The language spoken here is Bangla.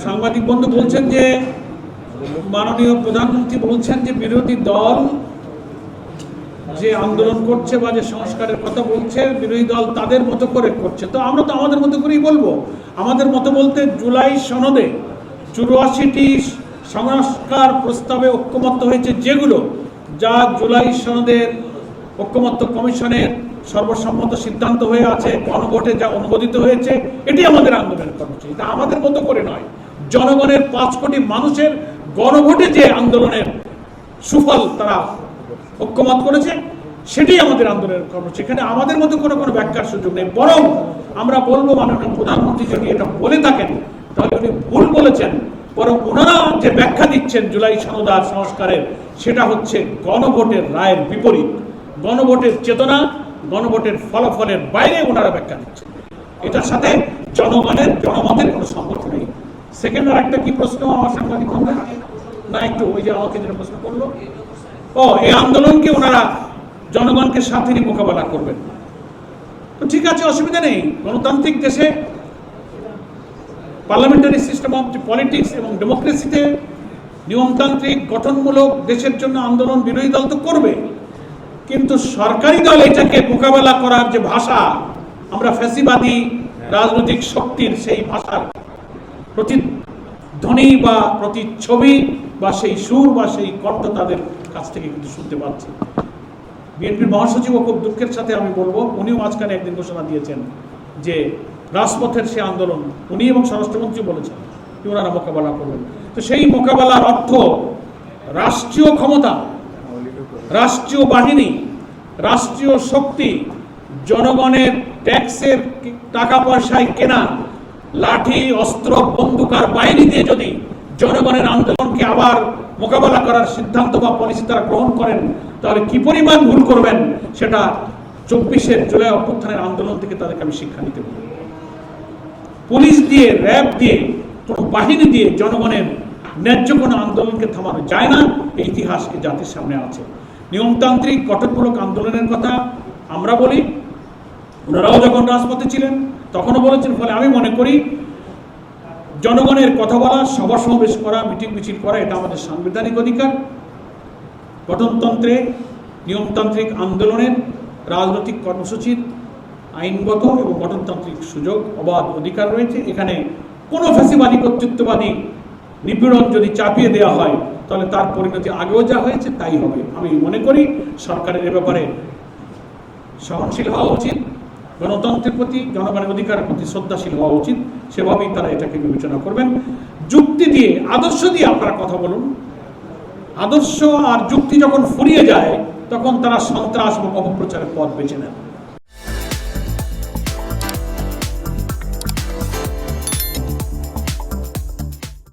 সাংবাদিক বন্ধু বলছেন যে মাননীয় প্রধানমন্ত্রী বলছেন যে বিরোধী দল যে আন্দোলন করছে বা যে সংস্কারের কথা বলছে বিরোধী দল তাদের মতো করে করছে। তো আমরা তো আমাদের মতো করেই বলবো। আমাদের মতো বলতে জুলাই সনদে 84টি সংস্কার প্রস্তাবে ঐক্যমত্য হয়েছে, যেগুলো যা জুলাই সনদের ঐক্যমত্য কমিশনের সর্বসম্মত সিদ্ধান্ত হয়ে আছে, গণভোটে যা অনুমোদিত হয়েছে, এটি আমাদের আন্দোলনের কর্মসূচি। এটা আমাদের মতো করে নয়, জনগণের 5 কোটি মানুষের গণভোটে যে আন্দোলনের সুফল তারা ঐক্যমত করেছে, সেটি আমাদের আন্দোলনের কর্মসূচি। এখানে আমাদের মতো কোনো ব্যাখ্যার সুযোগ নেই। বরং আমরা বলবো, মাননীয় প্রধানমন্ত্রী যদি এটা বলে থাকেন তাহলে উনি ভুল বলেছেন। বরং ওনারা যে ব্যাখ্যা দিচ্ছেন জুলাই সনদ আর সংস্কারের, সেটা হচ্ছে গণভোটের রায়ের বিপরীত, গণভোটের চেতনা, গণভোটের ফলাফলের বাইরে ওনারা ব্যাখ্যা দিচ্ছেন। এটার সাথে জনমতের কোনো সম্পর্ক নেই। সেকেন্ড আর একটা কি প্রশ্ন আমার সাংবাদিক না, একটু ওই যে আমাকে যেটা প্রশ্ন করলো, এই আন্দোলনকে ওনারা জনগণকে সাথে নিয়ে মোকাবেলা করবেন। তো ঠিক আছে, অসুবিধা নেই। গণতান্ত্রিক দেশে পার্লামেন্টারি সিস্টেম অফ পলিটিক্স এবং ডেমোক্রেসিতে নিয়মতান্ত্রিক গঠনমূলক দেশের জন্য আন্দোলন বিরোধী দল তো করবে, কিন্তু সরকারি দল এটাকে মোকাবেলা করার যে ভাষা, আমরা ফ্যাসিবাদী রাজনৈতিক শক্তির সেই ভাষার প্রতিধ্বনি বা প্রতিচ্ছবি বা সেই সুর বা সেই কণ্ঠ তাদের কাছ থেকে কিন্তু শুনতে পাচ্ছি। বিএনপির মহাসচিব খুব দুঃখের সাথে আমি বলবো, উনিও মাঝখানে একদিন ঘোষণা দিয়েছেন যে রাজপথের সে আন্দোলন উনি এবং স্বরাষ্ট্রমন্ত্রী বলেছেন যে ওনারা মোকাবেলা করবেন। তো সেই মোকাবেলার অর্থ রাষ্ট্রীয় ক্ষমতা, রাষ্ট্রীয় বাহিনী, রাষ্ট্রীয় শক্তি, জনগণের ট্যাক্সের টাকা পয়সায় কেনা লাঠি, অস্ত্র, বন্দুকার বাহিনী দিয়ে যদি জনগণের আন্দোলনকে আবার মোকাবেলা করার সিদ্ধান্ত বা পলিসি তারা গ্রহণ করেন, তাহলে কি পরিমাণ ভুল করবেন সেটা 24 জুলাই অভ্যুত্থানের আন্দোলন থেকে তাদেরকে আমি শিক্ষা নিতে পারি। পুলিশ দিয়ে, র্যাব দিয়ে, কোনো বাহিনী দিয়ে জনগণের ন্যায্য কোনো আন্দোলনকে থামানো যায় না। এই ইতিহাস এই জাতির সামনে আছে। নিয়মতান্ত্রিক গঠনমূলক আন্দোলনের কথা আমরা বলি, ওনারাও যখন রাজপথে ছিলেন তখনও বলেছেন। ফলে আমি মনে করি জনগণের কথা বলা, সভা সমাবেশ করা, মিটিং মিছিল করা, এটা আমাদের সাংবিধানিক অধিকার। গঠনতন্ত্রে নিয়মতান্ত্রিক আন্দোলনের রাজনৈতিক কর্মসূচির আইনগত এবং গঠনতান্ত্রিক সুযোগ, অবাধ অধিকার রয়েছে। এখানে কোনো ফ্যাসিবাদী কর্তৃত্ববাদী নিপীড়ন যদি চাপিয়ে দেওয়া হয়, তাহলে তার পরিণতি আগেও যা হয়েছে তাই হবে। আমি মনে করি সরকারের এ ব্যাপারে সহনশীল হওয়া উচিত, গণতন্ত্রের প্রতি, জনগণের অধিকারের প্রতি শ্রদ্ধাশীল হওয়া উচিত। সেভাবেই তারা এটাকে বিবেচনা করবেন। যুক্তি দিয়ে, আদর্শ দিয়ে আপনারা কথা বলুন। আদর্শ আর যুক্তি যখন ফুরিয়ে যায়, তখন তারা সন্ত্রাস এবং অপপ্রচারের পথ বেছে নেন।